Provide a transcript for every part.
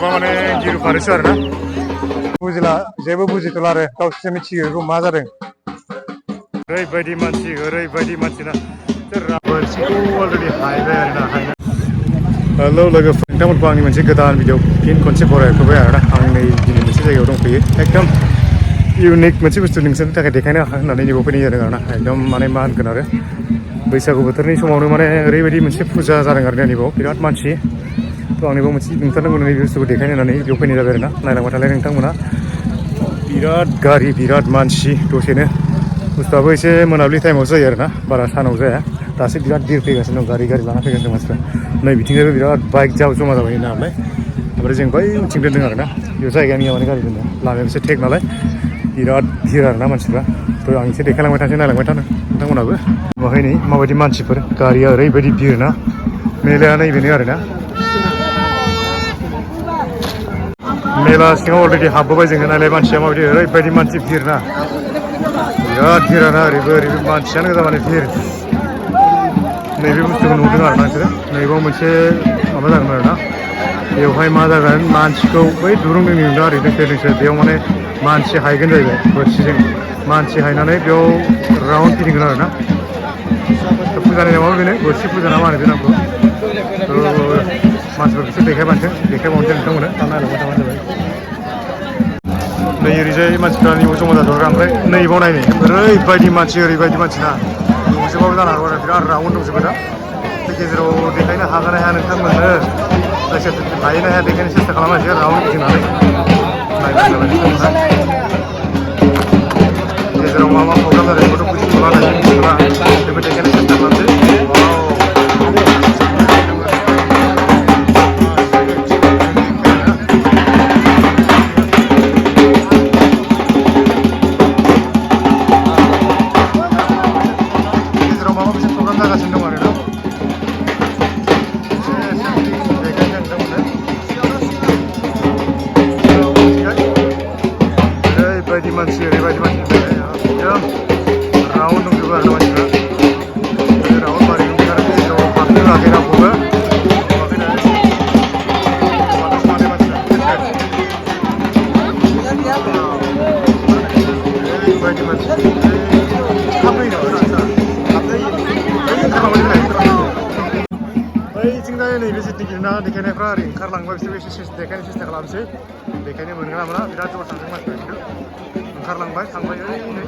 नुबा माने गिरुफानोसो आरो ना बुजिला जेबो बुजिथ'ला आरो गावसोरसो मिथियो बेखौ मा जादों ओरैबायदि मानसि ना बोरसिखौ अलरेडि हायबाय आरो ना हायना हेलौ लोगोफोर नोंथांमोनखौ आंनि मोनसे गोदान भिडिअ फिन खनसे बरायफैबाय आरो ना आं नै दिनै मोनसे जायगायाव दंफैयो एकदम इउनिक मोनसे बुस्थु नोंसोरनि थाखाय देखायनो होननानै नैबाव फैनाय जादों आरो ना एकदम माने मा होनगोन आरो बैसागु बोथोरनि समावनो माने ओरैबायदि मोनसे फुजा जादों आरो नैबाव बिराद मानसि थ' आं नैबाव मोनसे नोंथांनो नैबे बुस्थुखौ देखायनो होननानै बेयाव फैनाय जाबाय आरो ना नायलांबाय थालाय नोंथांमोना बिराद गारि बिराद मानसि दसेनो बुस्थुआबो एसे मोनाबिलि टाइमावसो जायो आरो ना बारा सानाव जाया दासो बिराद भिर फैगासिनो दं गारि लाना फैगासिनो दं मानसिफ्रा नै बिथिंजायबो बिराद बाइक जमा जाबाय नालाय ओमफ्राय जों बै उनथिं दोनदों आरो ना बेयाव जायगानिया माने गारि दोनदों लामायाव एसे टेक नालाय बिराद भिर आरो ना मानसिफ्रा थ' आं एसे देखायलांबाय थानोसै नायलांबाय थानो नोंथांमोनाबो बेवहाय नै माबायदि मानसिफोर गारिया ओरैबायदि भिर ना मेलाया नैबेनो आरो ना मेला सिङाव अलरेडि हाबबोबाय जोङो नायलाय मानसिया माबायदि ओरैबायदि मानसि भिर ना बिराद भिर आरोना ओरैबो मानसियानो गोजा माने भिर नैबे बुस्थुखौ नुदों आरो ना नोंसोरो नैबाव मोनसे माबा जागोन आरो ना बेवहाय मा जागोन मानसिखौ बै दुरुं दोंनै नुदों ओरैनो नोंसोर बेयाव माने मानसि हायगोन जाहैबाय बोरसिजों मानसि हायनानै बेयाव राउन्ड फिदिंगोन आरो ना फुजानि नामाबो बेनो बोरसि फुजा ना मा होनो बे नामखौ मानसिफोरखौसो देखायबावनोसै नोंथांमोनो दा नायलांबाय थाबानो जाबाय नै ओरैजाय मानसिफ्रा नैबाव जमा जादों ओमफ्राय नैबाव नायनै ओरैबायदि मानसि ना नुजोबाबो जानो हागौ आरो बिराद राउन्ड दंजोबो दा बे गेजेराव देखायनो हागोन ना हाया नोंथांमोननो जायखिया हायो ना हाया देखायनो सेस्था खालामनायसै राउन्ड गिदिंनानै नायबानो जाबाय नोंथांमोना गेजेराव मा मा प्रग्राम जादों बेखौथ' बुजिथ'ला नायनो मिथिथ'ला बेखौ देखायनो सेस्था खालामसै ओरैबायदि मानसि एकदम राउन्ड दंजोबो आरो मानसिफ्रा राउन्ड बारिजों आरो गेजेराव हाबनो होआखै रावखौबो ओरैबायदि मानसि बैथिंजाय नैबे जिथुखि ना देखायनायफ्रा ओरै ओंखारलांबाय बिसोरबो एसे देखायनो सेस्था खालामसै देखायनो मोनगोन ना मोना बिराद जर थांदों मानसिफ्रा खिन्थु ओंखारलांबाय थांबाय ओरैनो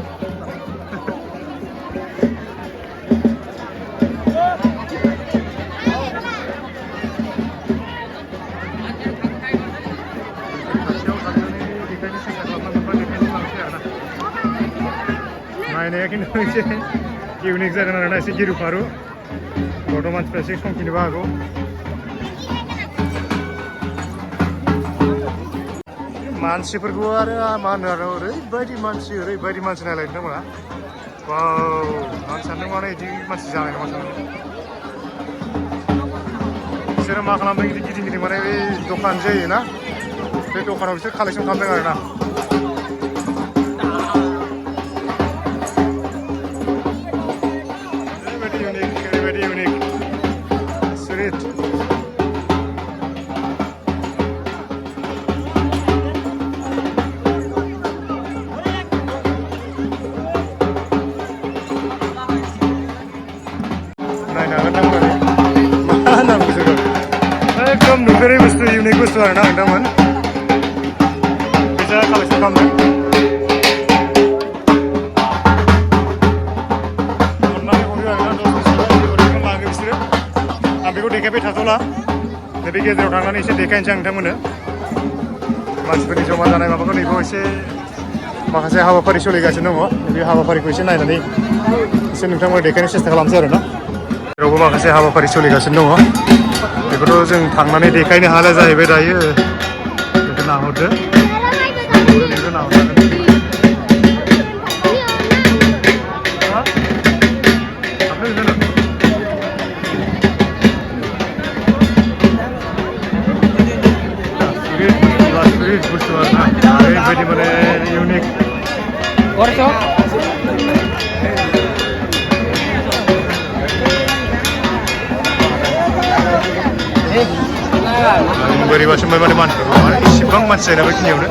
खाथियाव थांनानै देखायनो सेस्था खालामनांगोनबा देखायनो लांसै आरो ना नायनाया खिन्थु एसे इउनिक जागोन आरो ना एसे गिरु फारु गथ' मानसिफ्रा एसे संखिनोबो हागौ मानसिफोरखौ आरो मा होनो आरो ओरैबायदि मानसि नायलाय नोंथांमोना वाव आं सानदों माने बिदि मानसि जानाय नङा सानदों बिसोरो मा खालामदों गिदिं माने बे दखान जायोना बे दखानाव बिसोर कालेक्सन खालामदों आरो ना ओरैबायदि इउनिक सुरित नायनो हागोन नोंथांमोन मा नांगौ जोङो एकदम नुफेरै बुस्थु इउनिक बुस्थु आरो ना नोंथांमोन फैसा कालेक्सन खालामदों अननानै हरो आरो ना दस लाङो बिसोरो आं बेखौ देखायबाय थाथ'ला नैबे गेजेराव थांनानै एसे देखायनोसै आं नोंथांमोननो मानसिफोरनि जमा जानाय माबाखौ नैबाव एसे माखासे हाबाफारि सोलिगासिनो दङ बे हाबाफारिखौ एसे नायनानै एसे नोंथांमोना देखायनो सेस्था खालामसै आरो ना जेरावबो माखासे हाबाफारि सोलिगासिनो दङ बेखौथ' जों थांनानै देखायनो हाला जाहैबाय दायो बेखौ नाहरदो बेखौ नाहरनांगोन बुस्थु आरो ना ओरैबायदि माने इउनिक बोरैबासो माने मानसिफोरखौ माने इसिबां मानसि जायोना बेखिनियावनो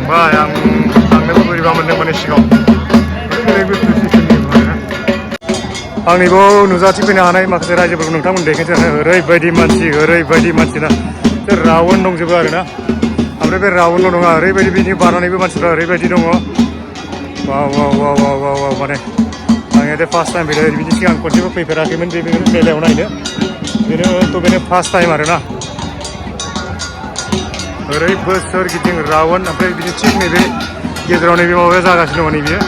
बाय आं थांनोबो बोरैबा मोनदों माने सिगाङाव आंनिखौ नुजाथिफैनो हानाय माखासे रायजोफोरखौ नोंथांमोन देखायनोसै ओरैबायदि मानसिना रावण दंजोबो आरोना ओमफ्राय बे रावणल' नङा ओरैबायदि बिनि बारनानैबो मानसिफ्रा ओरैबायदि दङ वाव माने आङो दे फार्स्ट टाइम फैदों बिनि सिगां खनसेबो फैफेराखैमोन बे मेलायाव नायनो बेनो फार्स्ट टाइम आरोना ओरै सोरगिदिं रावण ओमफ्राय बिनि थिग नैबे गेजेराव नैबे माबाया जागासिनो दङ नैबेयो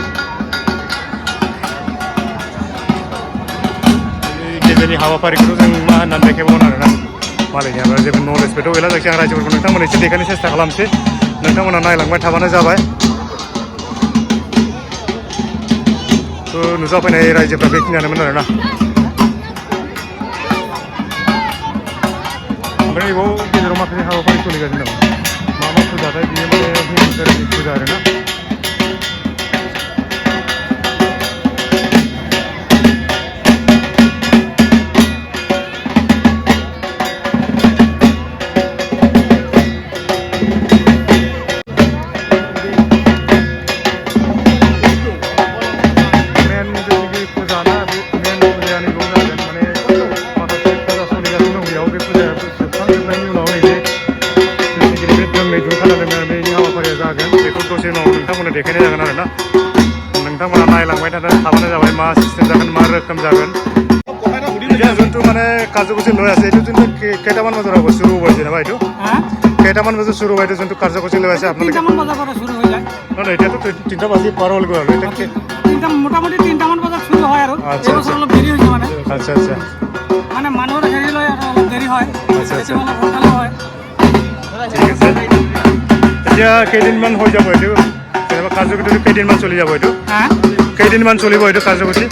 गेजेरनि हाबाफारिखौ जों मा होननानै देखायबावनो आरोना मालायनियाबो जेबो नलेजबोथ' गैला जायखिया आं रायजोफोरखौ नोंथांमोन एसे देखायनो सेस्था खालामसै नोंथांमोना नायलांबाय थाबानो जाबाय नुजाफैनाय रायजोफ्रा बेखिनियानोमोन आरोना ओमफ्राय बेयाव गेजेराव माखासे हाबाफारि सोलिगासिनो दं मा फुजाथाय बियो माने हिन्दु धोरोमनि फुजा आरोना देखायनाय जागोन आरोना नोंथांमोना नायलांबाय थाबानो जाबाय मा सिस्टेम जागोन मा रोखोम जागोन যোনটো মানে কাৰ্যসূচী লৈ আছে এইটো যোনটো কেইটামান বজাৰ হ'ব শুৰু হ'ব যেনিবা এইটো কেইটামান বজাত শুৰু হ'ব এইটো যোনটো কাৰ্যসূচী লৈ আছে আপোনালোকে নহয় এতিয়াতো 3টা বাজি পাৰ হ'ল গৈ আৰু মোটামুটি 3টামান বজাত শুরু হয় আৰু অলপ দেৰি হৈছে মানে আচ্ছা মানে মানুহৰ হেৰি লৈ অলপ দেৰি হয় আচ্ছা সোনকালে হয় ঠিক আছে এতিয়া কেইদিনমান হৈ যাব এইটো কাৰ্যসূচীটো কেইদিনমান চলি যাব এইটো কেইদিনমান চলিব এইটো কাৰ্যসূচী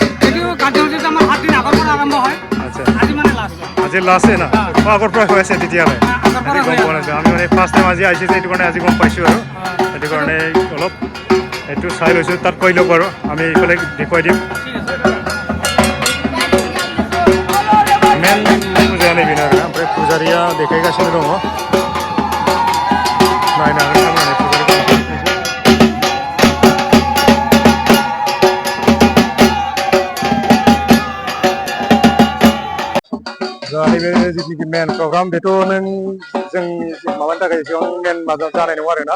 কাৰ্যসূচীটো আমাৰ 7 দিন আগৰ পৰা আৰম্ভ হয় আচ্ছা আজি মানে লাষ্ট আজি লাষ্টে না আগৰ পৰা হৈ আছে তেতিয়াহ'লে গম পোৱা নাযায় আমি মানে ফাৰ্ষ্ট টাইম আজি আহিছে সেইটো কাৰণে আজি গম পাইছোঁ আৰু সেইটো কাৰণে অলপ এইটো চাই লৈছোঁ তাত কৈ লওক বাৰু আমি এইফালে দেখুৱাই দিম মেইন পূজা नैबेनो आरो ओमफ्राय फुजारिया देखायगासिनो दङ नायनो हागोन थारमाने नैबे जिथुनाखि मेन प्रग्राम बेथ' नों जोंनि माबानि थाखाय एसेबां मेन माबा जानाय नङा आरोना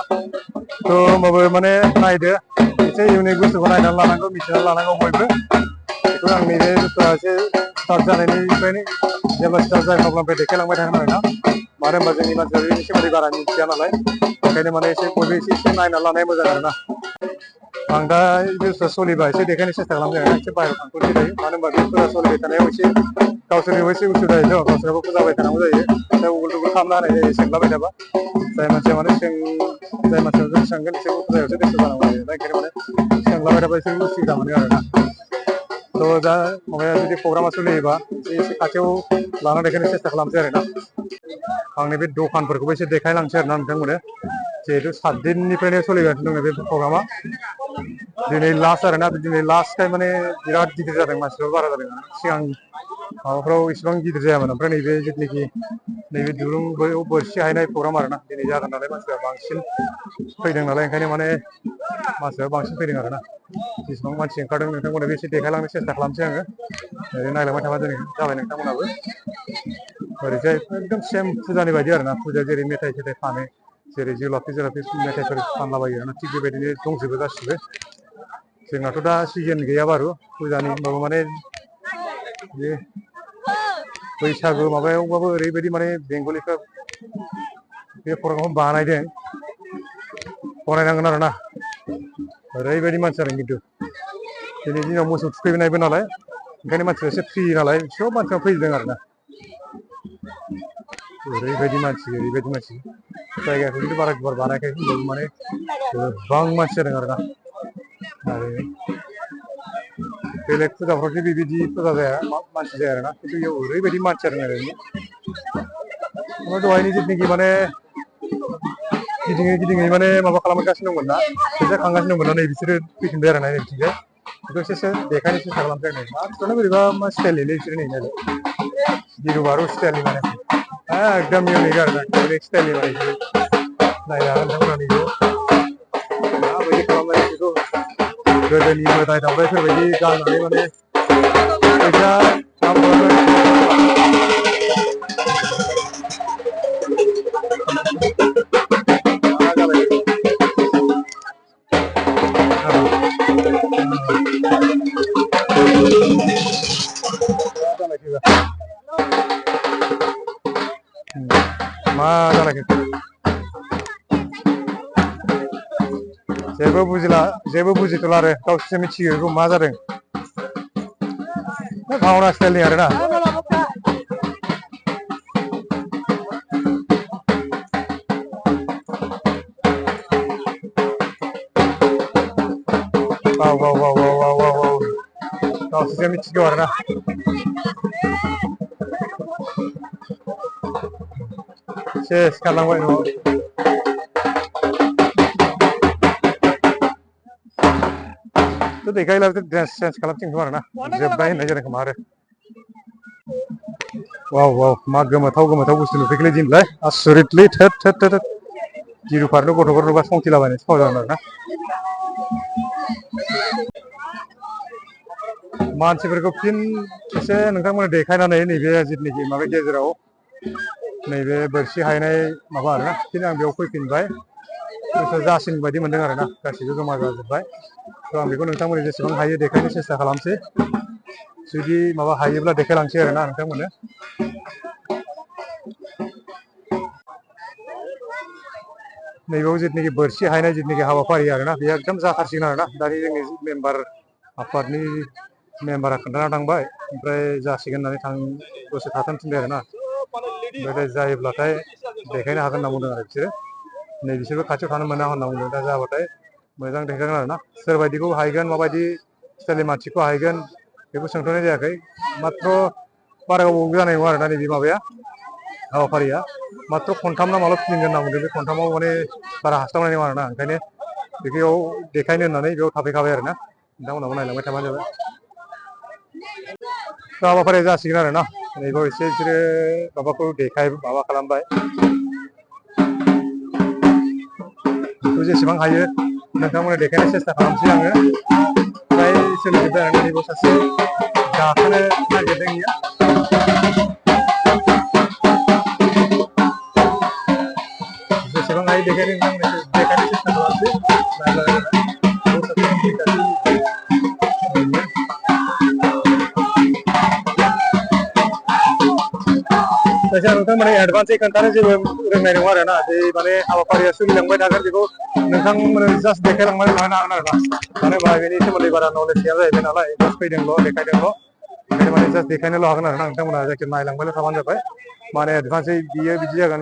थ' होमबाबो माने नायदो एसे इउनिक बुस्थुखौ नायनानै लानांगौ मिथिनानै लानांगौ बयबो बेखौ आं नैबे बुस्थुआ एसे स्टार्ट जानायनिफ्रायनो जेब्ला स्टार्ट जायो अब्लानिफ्राय देखायलांबाय थागोन आरोना मानो होनबा जोंनि मानसिया बेनि सोमोन्दै बारा मिथिया नालाय ओंखायनो माने एसे बयबो एसे नायनानै लानाया मोजां आरोना आं दा बुस्थुआ सोलिबा एसे देखायनो सेस्था खालामदों आरोना एसे बाहेरायाव थांथ'नाय जायो मानो होनबा बे फुजा सोलिबाय थानायाव एसे गावसोरनिबो एसे उसुबिदा जायो गावसोराबो फुजाबाय थानांगौ जायो दा उगुल दुगुल खालामना होनाय जायो सोंलाबाय थाबा जाय मानसिया माने जाय मानसिया जों सोंगोन एसे फुजायावसो बेस्थ' जानांगौ जायो दा ओंखायनो माने सोंलाबाय थाबा एसे उसुबिदा मोनो आरोना थ' दा माबाया जुदि प्रग्रामा सोलियोबा एसे खाथियाव लाना देखायनो सेस्था खालामसै आरोना आं नैबे दखानफोरखौबो एसे देखायलांसै आरोना नोंथांमोननो जिहेतु 7 दिननिफ्रायनो सोलिगासिनो दङ बे प्रग्रामा दिनै लास्ट आरोना दिनै लास्टखाय माने बिराद गिदिर जादों मानसिफ्रा बारा जादों सिगां माबाफ्राव इसिबां गिदिर जायामोन ओमफ्राय नैबे जिथुनाखि नैबे दुरुं बोरसि हायनाय प्रग्राम आरोना दिनै जादों नालाय मानसिफ्रा बांसिन फैदों नालाय ओंखायनो माने मानसिफ्रा बांसिन फैदों आरोना जेसेबां मानसि ओंखारदों नोंथांमोननोबो एसे देखायलांनो सेस्था खालामसै आङो ओरैनो नायलांबाय थाबा दिनै जाबाय नोंथांमोनाबो ओरैजाय एकदम सेम फुजानि बायदि आरोना फुजाया जेरै मेथाइ सेथाइ फानो जेरै जुलाफि मेथाइफोर फानलाबायो आरोना थिग बेबायदिनो दंजोबो गासिबो जोंनाथ' दा सिजोन गैया बारु फुजानि होमबाबो माने बे बैसागु माबायावबाबो ओरैबायदि माने बेंगलिफ्रा बे प्रग्रामखौ बानायदों गनायनांगोन आरोना ओरैबायदि मानसि जादों खिन्थु दिनै दिनाव मोसौ थुखैनायबो नालाय ओंखायनो मानसिफ्रा एसे फ्रि नालाय सब मानसिया फैदों आरोना ओरैबायदि मानसि जायगाखौ खिन्थु बारा गुवार बानायाखै होनबाबो माने गोबां मानसि जादों आरोना आरो बेलेग फुजाफ्रावसो बेबायदि फुजा जाया मानसि जाया आरोना खिन्थु बेयाव ओरैबायदि मानसि जादों आरो ओमफ्राय दहायनि जिथुनाखि माने गिदिङै गिदिङै माने माबा खालामगासिनो दंमोन ना फैसा खांगासिनो दंमोन ना नै बिसोरो फैफिनबाय आरो ना नै बिथिंजाय बेखौ एसे देखायनो सेस्था खालामसै आं नै माथ्र'नो बोरैबा मा स्टाइलनिलै बिसोरो नै नायलाय गिरु बारु स्टाइलनि माने एकदम इउनिक आरो ना इउनिक स्टाइलनि माने बिसोरो नायनो हागोन नोंथांमोना नैबे माबायदि खालामनाय बेखौ गोदोनि मोदाय दावदायफोरबायदि गाननानै माने फैसा मा जालायखो जेबो बुजिथ'ला आरो गावसोरसो मिथियो बेखौ मा जादों भावना स्टाइलनि आरो ना वाव वाव वाव वाव वाव वाव वाव गावसोरसो मिथिगौ आरो ना सेस खालामबाय न'आव तो देखायला ड्रेस चेन्ज खालामथिंगौ आरो ना जोब्बाय होननाय जादों खोमा आरो वाव वाव मा गोमोथाव गोमोथाव बुस्थु नुफैखोलै दिनैलाय आसरितलै थोद थोद थोद गिरुफोरनो गथ'फोर नुबा संखिलाबायनायसो फाव जागोन आरो ना मानसिफोरखौ फिन एसे नोंथांमोना देखायनानै नैबे जिथुनाखि माबा गेजेराव नैबे बोरसि हायनाय माबा आरो ना फिन आं बेयाव फैफिनबाय जासिन बायदि मोनदों आरो ना गासिबो जमा जाजोब्बाय थ' आं बेखौ नोंथांमोननो जेसेबां हायो देखायनो सेस्था खालामसै जुदि माबा हायोब्ला देखायलांसै आरो ना नोंथांमोननो नैबेयाव जिथुनाखि बोरसि हायनाय जिथुनाखि हाबाफारि आरो ना बेयो एकदम जाथारसिगोन आरो ना दानि जोंनि मेम्बार आफादनि मेम्बारा खोन्थाना थांबाय ओमफ्राय जासिगोन होननानै दसे थाथ'नो थिनबाय आरो ना ओमफ्राय जायोब्लाथाय देखायनो हागोन होनना बुंदों आरो बिसोरो नै बिसोरबो खाथियाव थानो मोना होनना बुंदों दा जाबाथाय मोजां देखायगोन आरो ना सोरबायदिखौ हायगोन माबायदि स्टाइलनि मानसिखौ हायगोन बेखौ सोंथ'नाय जायाखै माथ्र' बारा गोबाव जानाय नङा आरो ना नैबे माबाया हाबाफारिया माथ्र' खनथाम ना माल' फिदिंगोन होनना बुंदों बे खनथामाव माने बारा हास्लाबनाय नङा आरो ना ओंखायनो बेयाव देखायनो होननानै बेयाव थाफैखाबाय आरो ना नोंथांमोनहाबो नायलांबाय थाबानो जाबाय हाबाफारिया जासिगोन आरो ना नैबाव एसे बिसोरो माबाखौ माबा खालामबाय बेखौ जेसेबां हायो नोंथांमोना देखायनो सेस्था खालामसै आङो फ्राय सोलिजोब्बाय आरो नैबाव सासे गाखोनो नागिरदों इयो जेसेबां हायो देखायनो सेस्था खालामसै जायखिया नोंथांमोना एडभान्सै खोन्थानो जेबो रोंनाय नङा आरो ना जे माने हाबाफारिया सोलिलांबाय थागोन बेखौ नोंथांमोना जास्ट देखायलांबाय थानो हागोन आरो ना मानो होनबा बेनि सोमोन्दै बारा नलेज गैया जाहैबाय नालाय जास्ट फैदोंल' देखायदोंल' ओंखायनो माने जास्ट देखायनोल' हागोन आरो ना नोंथांमोना जायखिया नायलांबायल' थाबानो जाबाय माने एडभान्सै बियो बिदि जागोन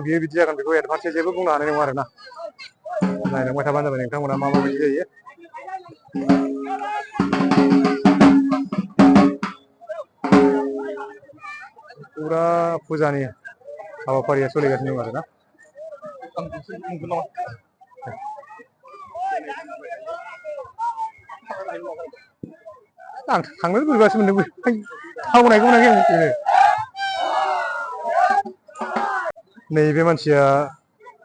बेखौ एडभान्सै जेबो बुंनो हानाय नङा आरो ना नायलांबाय थाबानो जाबाय नोंथांमोना माबायदि जायो फुरा फुजानि हाबाफारिया सोलिगासिनो दं आरो ना आं थांनो बोरैबासो मोनदों थावनायखौ मोनाखै आं नैबे मानसिया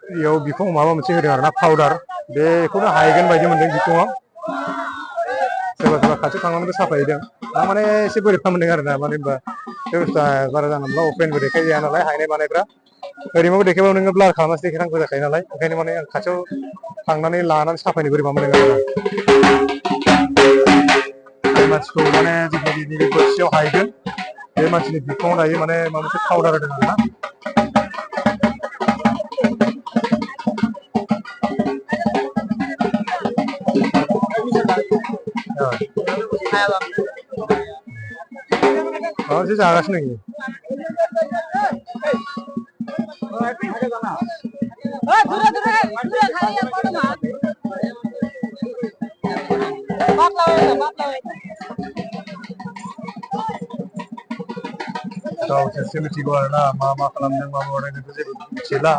बेयाव बिखुङाव माबा मोनसे होदों आरो ना पाउदार बेखौनो हायगोन बायदि मोनदों बिखुङाव सोरबा सोरबा खाथियाव थांनानैबो साफायहैदों आं माने एसे बोरैबा मोनदों आरो ना मानो होनबा बे बुस्थुआ बारा जानला मोनला अपेनबो देखायजाया नालाय हायनाय मानायफ्रा ओरैबाबो देखायबाबो नोङो ब्लार खालामनासो देखायनांगौ जाखायो नालाय ओंखायनो माने आं खाथियाव थांनानै लानानै साफायनो बोरैबा मोनदों आरो बे मानसिखौ माने जिथुनाखि नैबे बोरसियाव हायगोन बे मानसिनि बिखुङाव दायो माने माबा मोनसे पाउदार होदों आरो ना माबा मोनसे जागासिनो नोङो गावसोरसो मिथिगौ आरो ना मा मा खालामदों मा माबादों बेखौ जेबो मिथिला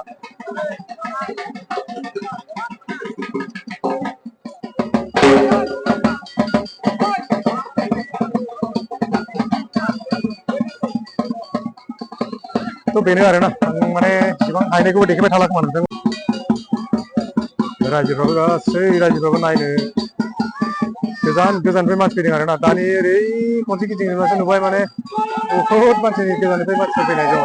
थ' बेनो आरोना आं माने इसिबां हायनायखौबो देखायबाय थाला खोमा नोंथां रायजोफ्राबो गासै रायजोफ्राबो नायनो गोजाननिफ्राय मानसि फैदों आरोना दानि ओरै खनसे गिदिंहैबासो नुबाय माने बहुद मानसिनि गोजाननिफ्राय मानसिफोर फैनाय दङ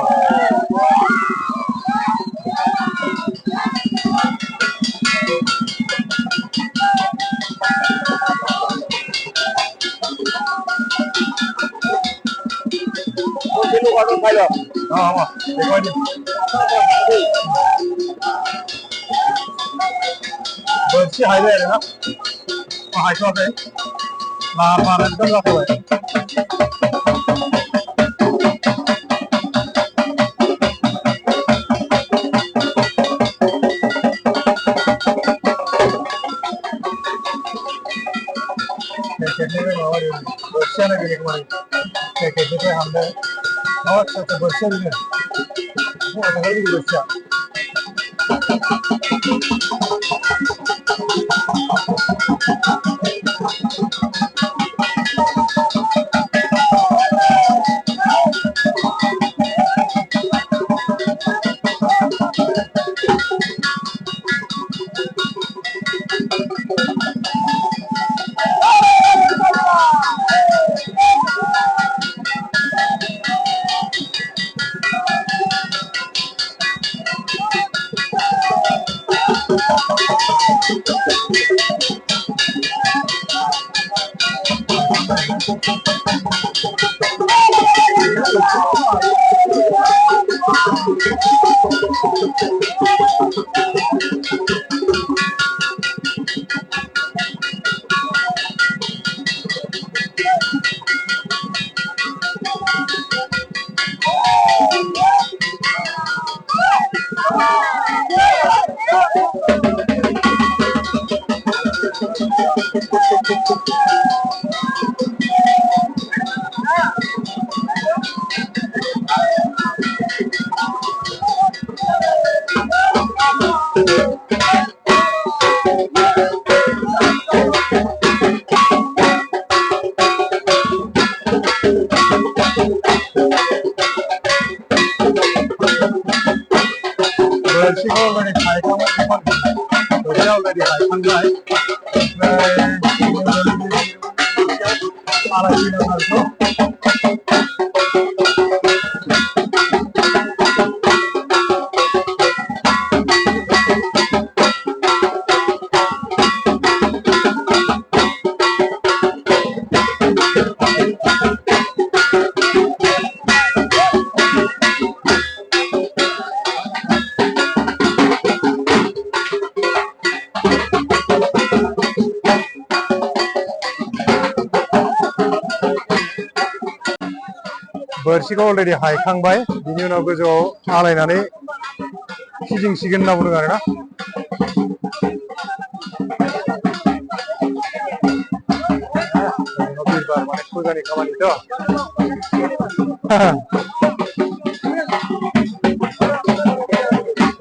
बोरसि हायबाय आरोना हायथ'वाखै लाहार फाहार एकदम जाथ'बाय खेबनिफ्राय माबादों बोरसियानो बेलेग माने खेबनिफ्राय हामदों आदसा बोरसिया बेनो बोरसिया बोरसिखौ already हायखांबाय बोरसिया already हायखांबाय बोरसिखौ already हायखांबाय बिनि उनाव गोजौआव आलायनानै फिदिंसिगोन होनना बुंदों आरोना बिरबार माने फुजानि खामानिथ'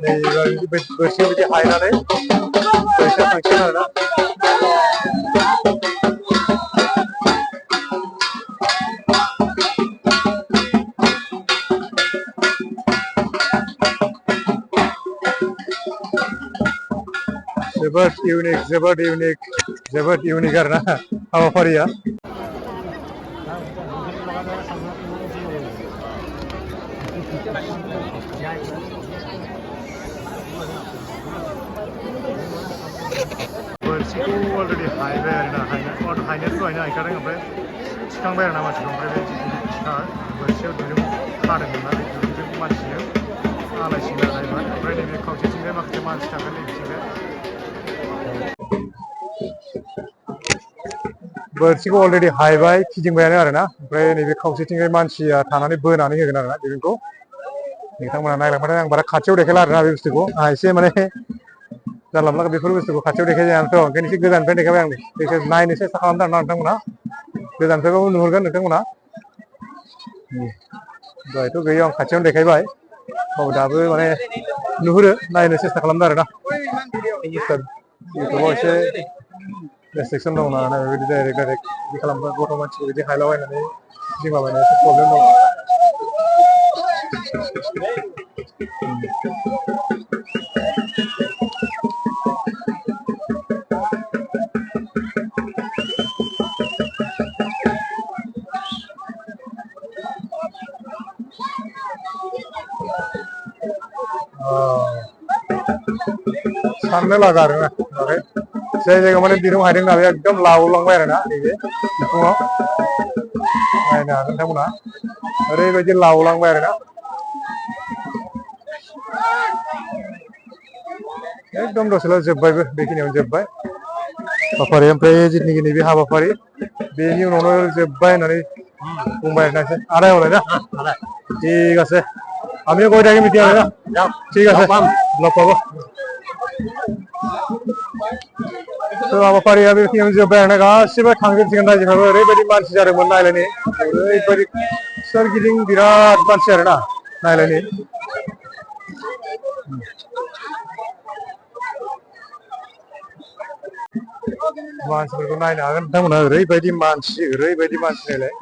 नै बोरसियाव बिदि हायनानै बोरसिया थांसिगोन आरोना जोबोद इउनिक आरोना हाबाफारिया बोरसिखौ अलरेडि हायबाय आरोना हायनायाथ' दहायनो हायखादों ओमफ्राय थिखांबाय आरोना मानसिखौ ओमफ्राय बे जिखिनि बोरसियाव दुरुं खादोंमोन ना बे दुरुंजों मानसिजों आलायसिगोन आरो हायबाय ओमफ्राय नैबे खावसेथिंजाय माखासे मानसि थागोन नैबिथिंजाय बोरसिखौ अलरेडि हायबाय फिदिंबायानो आरोना ओमफ्राय नैबे खावसेथिंजाय मानसिया थानानै बोनानै होगोन आरोना दुरुंखौ नोंथांमोना नायलांबाथाय आं बारा खाथियाव देखायला आरोना बे बुस्थुखौ आं एसे माने जानला मोनला बेफोर बुस्थुखौ खाथियाव देखायजायानोथ' ओंखायनो एसे गोजाननिफ्राय देखायबाय आं एसे नायनो सेस्था खालामदों आरोना नोंथांमोना गोजाननिफ्रायबाबो नुहुरगोन नोंथांमोना दहायथ' गैया आं खाथियावनो देखायबाय औ दाबो माने नुहुरो नायनो सेस्था खालामदों आरोना इउटुबाव एसे रेस्ट्रिकसन दं नालाय बेबायदि डाइरेक्ट बिदि खालामबा गथ' मानसिखौ बिदि हायलाबायनानै बिदि माबानाय एसे प्रब्लेम दं साननो लागा आरोना ओमफ्राय जाय जायगायाव माने दिरुं हायदों ना बे एकदम लावलांबाय आरोना नैबे बिखुङाव नायनो हागोन नोंथांमोना ओरैबायदि लावलांबाय आरोना एकदम दसेल' जोब्बायबो बेखिनियावनो जोब्बाय हाबाफारि ओमफ्राय जितुनिखि नैबे हाबाफारि बेनि उनावनो जोब्बाय होननानै बुंबाय आरोना एसे आदाय हलाय ना ঠিক আছে আমিও কই থাকি মিটিং হবে না ঠিক আছে লগ পাবো তো हाबाफारिया बेखिनियावनो जोब्बाय आरोना गासिबो थांजोबसिगोन रायजोफ्राबो ओरैबायदि मानसि जादोंमोन नायलायनो ओरैबायदि सोरगिदिं बिराद मानसि आरोना नायलायनो मानसिफोरखौ नायनो हागोन नोंथांमोना ओरैबायदि मानसि नायलाय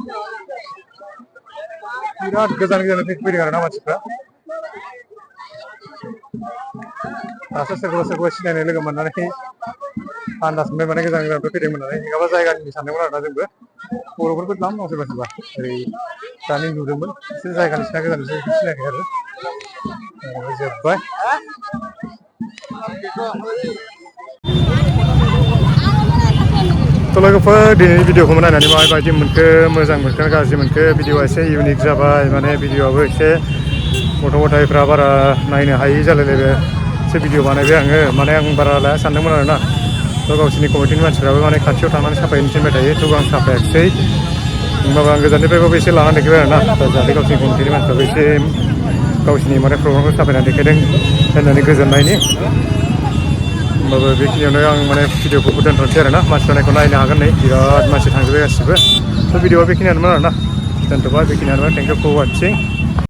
बिराद गोजान गोजाननिफ्राय फैदों आरोना मानसिफ्रा दासो सोरखौबा सिनायनाय लोगो मोननानै आन्दाज मोनबाय माने गोजान गोजाननिफ्राय फैदोंमोन नालाय नङाबा जायगानि सानदोंमोन आरोना जोंबो बर'फोरबो द्लाम दं सोरबा सोरबा ओरै दानि नुदोंमोन बिसोर जायगानि सिना गोजान बिसोर सिनायाखै आरो जोब्बाय तो लोगोफोर दिनैनि भिडिअखौ नायनानै माबायदि मोनखो मोजां मोनखो गाज्रि मोनखो भिडिअआ एसे इउनिक जाबाय माने भिडिअआबो एसे गथ' गथायफ्रा बारा नायनो हायि जालायलायबाय एसे भिडिअ बानायबाय आङो माने आं बारा लाया सानदोंमोन आरोना तो गावसोरनि कमिटिनि मानसिफ्राबो माने खाथियाव थांनानै साफायनो थिनबाय थायो थेवबो आं साफायाखिसै होमबाबो आं गोजाननिफ्रायबाबो एसे लानानै देखायबाय आरोना जाहाथे गावसोरनि कमिटिनि मानसिफ्राबो एसे गावसोरनि माने प्रग्रामखौ साफायनानै देखायदों होननानै गोजोननायनि होमबाबो बेखिनियावनो आं माने भिडिअखौ दोनथ'नोसै आरोना मानसि जानायखौ नायनो हागोन नै बिराद मानसि थांजोब्बाय गासिबो थ' भिडिअआ बेखिनियानोमोन आरोना दोनथ'बाय बेखिनियानोमोन थेंक इउ फर वाचिं